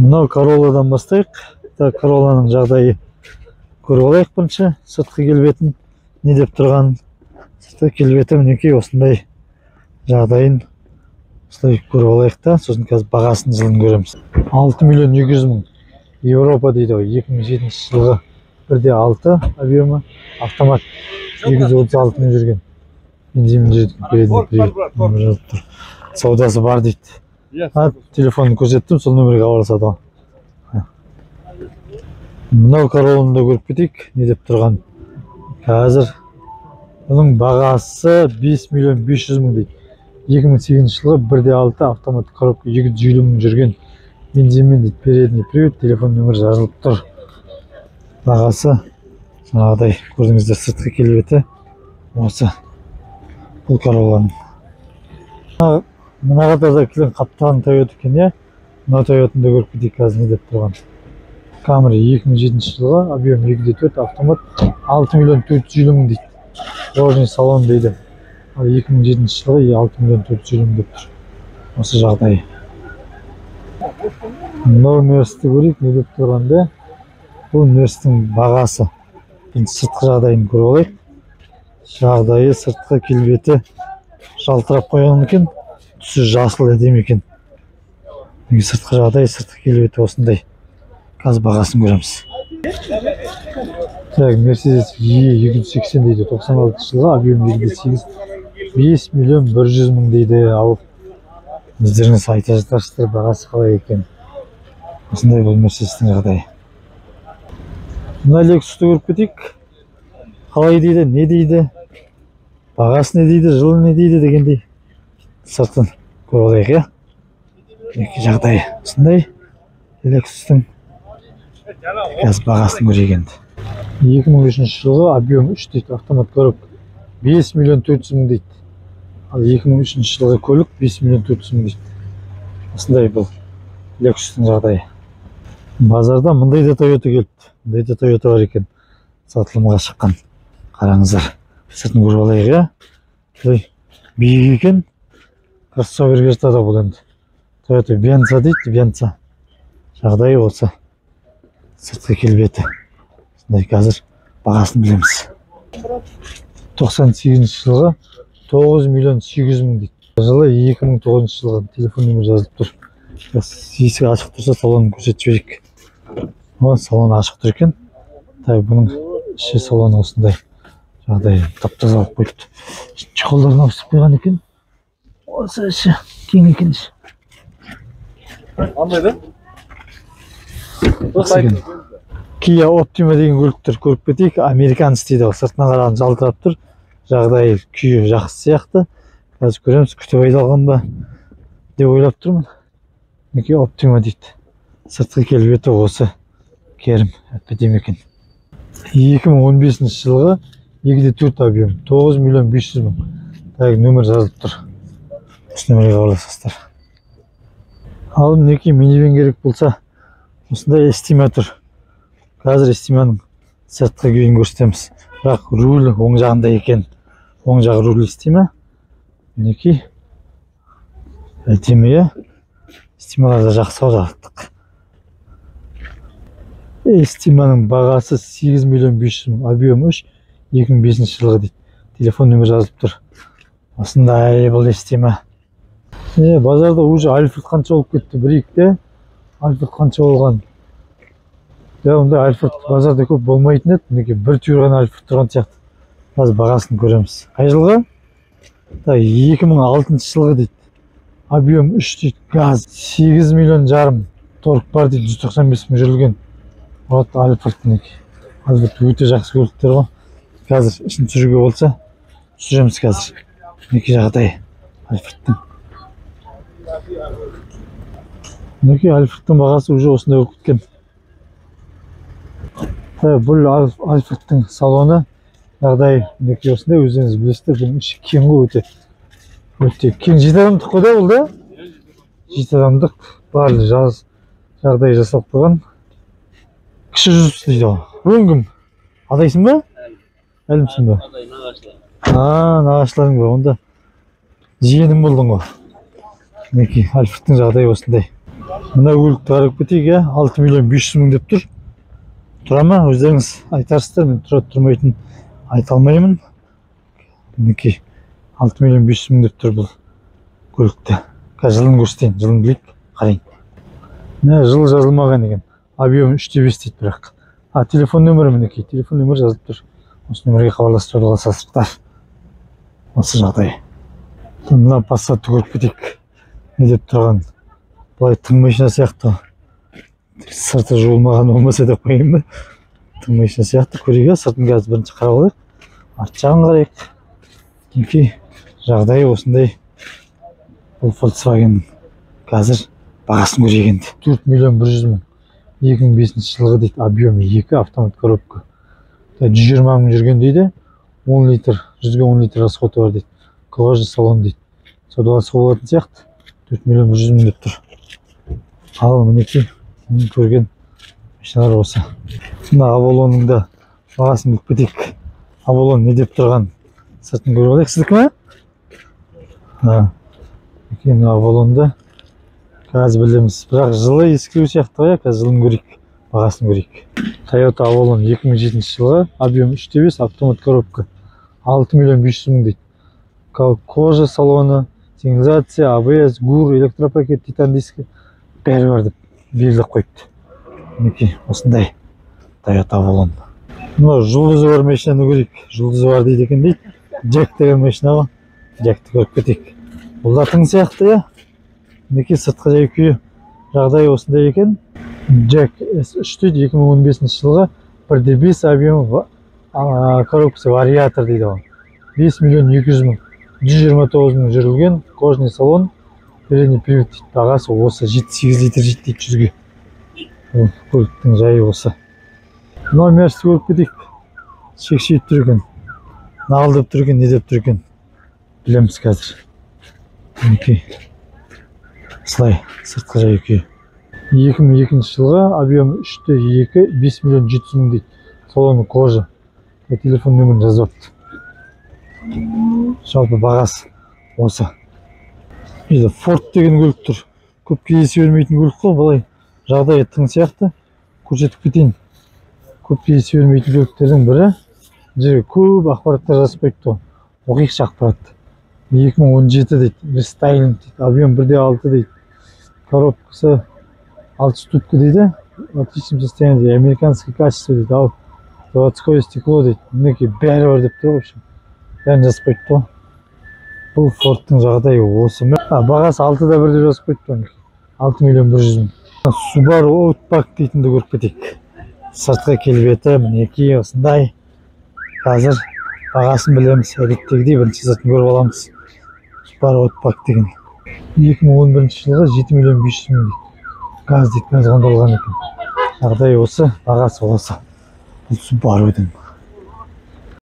Мынау Королладан бастайық. Королланың жағдайы көріп алайық бірінші. Сыртқы келбетін не деп тұрған. Сыртқы келбеті мінекей осындай жағдайын осылай көріп алайық та, сосын қазір бағасын жылын көреміз. 6.200.000 Европа дейді ғой. 2007 жылғы 1.6 объемы, автомат 236 мен жүрген. Бензинмен жүрген. Саудасы бар дейді. Телефонын көрсеттім, сол нөмірге хабарласады. Мынау Королланы да көріп кетейік, не деп тұрған. Қазір бұның бағасы 5.500.000 дейді. 2008 жылғы 1.6 автомат коробка 250 мың жүрген. Бензинмен дейді, передний привод, телефон нөмірі жазылып тұр. Бағасы жаңағыдай көрдіңіздер, сыртқы келбеті осы. Бұл Королланың. Мынаға да келген қаптаған Toyota екен, иә. Мына Toyotаны да көріп кетейік, қазір не деп тұрған. Camry 2007 жылғы, объем 2.4, автомат 6.450.000 дейді. Дорожный салон дейді. 2007 жылғы 6.450.000 деп тұр. Осы жағдайы. Мынау Мерсті көрейік, не деп тұрғанда. Бұл Мерстің бағасы. Сыртқы жағдайын көріп алайық. Жағдайы, сыртқы келбеті жалтырап қойған екен. Түсі жасыл әдемі екен. Сыртқы жағдай, сыртқы келбеті осындай. Қазір бағасын көреміз. Mercedes E280 дейді. 96 жылғы, объем 2.8, 5.100.000 дейді. Ал өздеріңіз айта жатарсыздар, бағасы қалай екен. Осындай бұл Mercedes'тің жағдайы. Мына Lexus'ты көріп кетейік. Қалай дейді, не дейді, бағасы не дейді, жылы не дейді дегендей. Сыртын көріп алайық, иә. Жағдайы осындай. Lexus'тың қазір бағасын көрейік енді. 2003 жылғы, объем 3 дейді, автомат коробка 5.400.000 дейді. Ал 2003 жылғы көлік 5.400.000 дейді. Осындай бұл Lexus'тың жағдайы. Базарда мындай да Toyota келіпті. Мындай да Toyota бар екен. Сатылымға шыққан. Қараңыздар. Сыртын көріп алайық, иә. Биік екен. Кроссоверге жатады бұл енді. Toyota Venza дейді, Venza. Жағдайы осы. Сыртқы келбеті. Сондай қазір бағасын білеміз. 98 жылғы 9.800.000 дейді. Жылы 2009 жылғы телефон нөмірі жазылып тұр. Есік ашық тұрса салонын көрсетіп жіберейік. Салон ашық тұр екен. Бұның іші салоны осындай жағдай тап-таза алып қойыпты. Чехолдарын ауыстырып қойған екен. Осы іші кең екен іші. Қандай да? Kia Optima деген көліктер көріп кетейік. Американец дейді ол. Сыртынан қараған жалтырап тұр. Жағдайы күйі жақсы сияқты. Қазір көреміз, күтіп айдалған ба деп ойлап тұрмын. Kia Optima дейді. Сыртқы келбеті осы. Керім әппедем екен. 2015 жылғы 2.4 объем 9.500.000. Нөмір жазылып тұр. Осы нөмірге хабарласасыздар. Ал мінекей минивэн керек болса, осындай Estima тұр. Қазір Estimаның сыртқы күйін көрсетеміз. Бірақ руль оң жағында екен. Оң жағы руль Estima. Мінекей әдемі. Estimаларда жақсы жақтық. Estimаның бағасы 8.500.000, объем 3, 2005 жылғы дейді. Телефон нөмірі жазылып тұр. Осындай бұл Estima. Базарда уже Альфред қанша болып кетті? 1-2-де Альфред қанша болған? Онда Альфред базарда көп болмайтын еді. Мінекей бір түйір Альфред тұрған сияқты. Қазір бағасын көреміз. Қай жылғы? 2006 жылғы дейді. Объем 3 дейді. Газ 8,5 миллион. Торг бар дейді. 195 мың жүрілген. Вот Альфред мінекей. Альфред өте жақсы көліктер ғой. Қазір ішін түсіруге болса, түсіреміз қазір. Мінекей жағдай Альфредтің. Мінекей Альфредтің бағасы уже осындай болып кеткен. Бұл Альфредтің салоны жағдай мінекей осындай, өздеріңіз білесіздер. Бұның іші кең ғой, өте кең. 7 адамдық қой да бұл да? 7 адамдық бар жағдай жасалып қойған. Кіші жүз дейді ғой. Бүгін кім? Адайсың ба? Әлімсің ба? Нағашыларың ба? Онда жиенім болдың ғой. Мінекей Альфредтің жағдайы осындай. Мына көлікті қарап кетейік, 6 миллион 500 мың деп тұр. Тұра ма? Өздеріңіз айтарсыздар, мен тұра тұрмайтын айта алмаймын. Мінекей 6 миллион 500 мың деп тұр бұл көлікті. Қазір жылын көрсетейін, жылын білейік, қарайын. Мына жыл жазылмаған екен. Объем 3/5 дейді бірақ. Телефон нөмірі мінекей, телефон нөмірі жазылып тұр. Осы нөмірге хабарласып тұруға аласыздар. Осы жағдай. Мына Passatты көріп кетейік. Не деп тұрған? Бұлай тың машина сияқты. Сырты жуылмаған болмаса деп қойайын ба? Тың машина сияқты көрейік. Сыртын қазір бірінші қарап алайық. Арт жағын қарайық. Мінекей жағдайы осындай. Бұл Volkswagen қазір бағасын көрейік енді. 4 миллион 100 мың. 2005 жылғы дейді, объемы 2, автомат коробка. 120 мың жүрген дейді, 10 литр, 10 литр расходы бар дейді. Кожа салон дейді. Саудаласы болатын сияқты, 4 миллион 100 мың деп тұр. Ал мінекей, көрген машиналар осы. Мына Avalon'ның да бағасын біліп кетейік. Avalon не деп тұрған сыртын көріп алайық. Сіздікі ме? Мына Avalon'да қазір білеміз, бірақ жылы ескілеу сияқты ғой, қазір жылын көрейік, бағасын көрейік. Toyota Avalon 2007 жылғы, объем 3/5, автомат коробка, 6 миллион 500 мың дейді. Кожа салоны, сигнализация, ABS, ГУР, электропакет, титан диски бәрі бар деп белгілеп қойыпты. Мінекей осындай Toyota Avalon. Мына жұлдызы бар машинаны көрейік. Жұлдызы бар дейді екен дейді. Джек деген машина ғой. Джекті көріп кетейік. Бұл да тың сияқты, Мінекей сыртқы жай күйі жағдай осындай екен. Jack S3 дейді, 2015 жылғы 1/5 объем коробкасы вариатор дейді ол. 5 миллион 200 мың. 129 мың жүрілген, кожный салон, передний привод дейді. Бағасы осы 7-8 литр жетті дейді 100-ге. Көліктің жайы осы. Мынау Мерсті көріп кетейік. Шекшейіп тұр екен. Нағыл деп тұр екен, не деп тұр екен. Білеміз қазір. Мінекей. Слай, сыртқы жай күйі. 2002 жылғы, объем 3/2, 5 миллион 700 мың дейді. Салоны кожа. Телефон нөмірін жазыпты. Жалпы бағасы осы. Ford деген көлік тұр. Көп кездесе бермейтін көлік қой, былай жағдайы тың сияқты. Көрсетіп кетейін. Көп кездесе бермейтін көліктердің бірі. Жерге көп ақпараттар жазып қойыпты. Оқиықшы ақпарат. 2017 дейді, рестайлинг дейді, объем 1/6 дейді. Коробкасы 6 ступка дейді. В отличном состоянии, американский качество дейді. Ал заводское стекло дейді. Мінекей бәрі бар деп тұр, в общем. Бәрін жазып қойыпты. Бұл Ford'тың жағдайы осы. Бағасы 6-да 1 деп жазып қойыпты. 6 миллион 100 мың. Subaru Outback дейтінді көріп кетейік. Сыртқы келбеті мінекей осындай. Қазір бағасын білеміз. Әдеттегідей бірінші затын көріп аламыз. Subaru Outback деген. 2011 жылғы 7 миллион 500 мың дейді. Газ дейді, газ қондырылған екен. Жағдай осы, бағасы осы. Бұл Subaru'дың.